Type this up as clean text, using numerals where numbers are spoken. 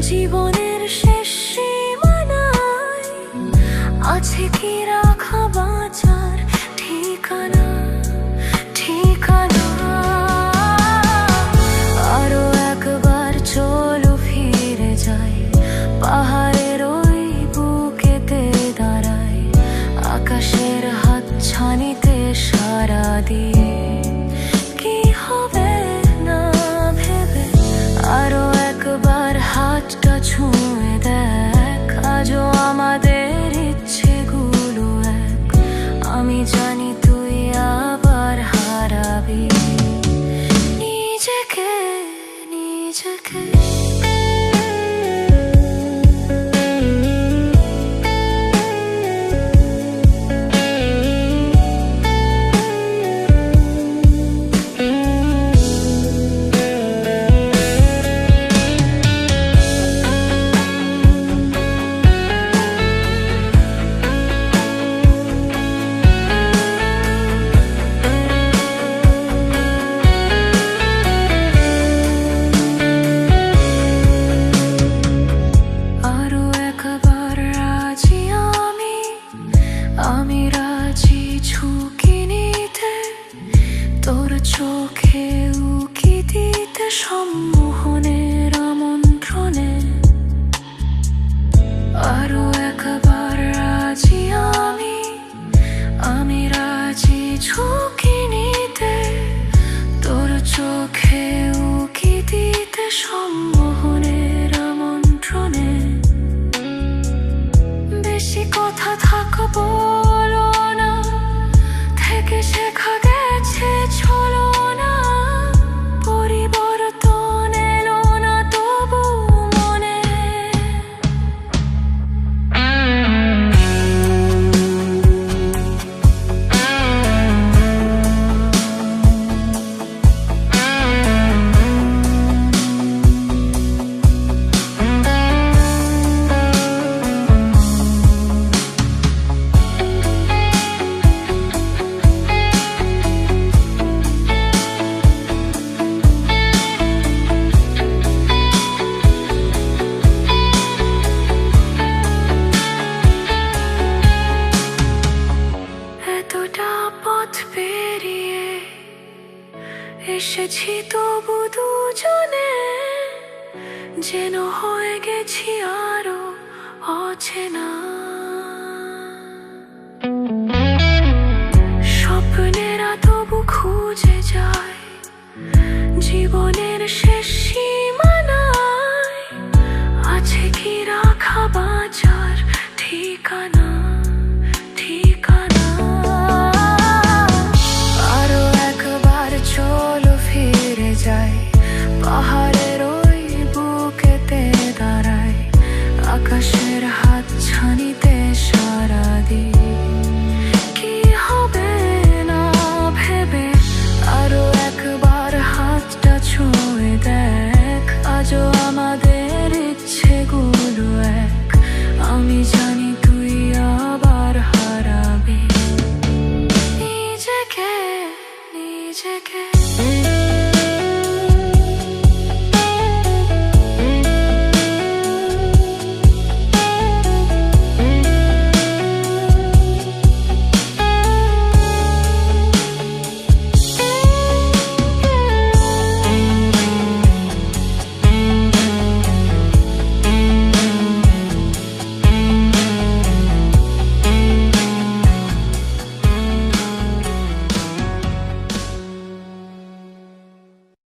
জীবনের শেষ সীমানায় আছে কি রাখা বাঁচার ঠিকানা, ঠিকানা। আরো একবার চলো ফিরে যাই, পাহাড়ের ওই বুকেতে দাঁড়াই, আকাশের হাতছানিতে সারা দিয়ে কি হবে না ভেবে। আরো একবার হাতটা ছুঁয়ে দেখ, আজও আমাদের ইচ্ছেগুলো এক। আমি জানি তুই আবার হারাবি নিজেকে, নিজেকে। আমি রাজি ঝুঁকি নিতে, তোর চোখে উকি দিতে সম্মোহনের আমন্ত্রণে। আরো একবার রাজি আমি রাজি ঝুঁকি নিতে, তোর চোখে উকি দিতে সম্মোহনের আমন্ত্রণে। বেশি কথা থাকবো না, থেকে শেখা গেছে চলো না। পরিবর্তন এলো না তবু মনে, এতটা পথ পেরিয়ে এসেছি তবু দুজনে, যেন হয়ে গেছি আরো অচেনা। স্বপ্নেরা তবু খুঁজে যায় জীবনের শেষ সীমানায়, আছে কি রাখা বাঁচার ঠিকানা, ঠিকানা। আরো একবার চলো ফিরে যাই, পাহাড়ের ওই বুকেতে দাঁড়াই, আকাশের হাতছানিতে সারা দিই কি হবে না ভেবে। আরো একবার হাতটা ছুঁয়ে দেখ, আজও আমাদের ইচ্ছেগুলো এক। আমি জানি তুই আবার হারাবি নিজেকে, নিজেকে।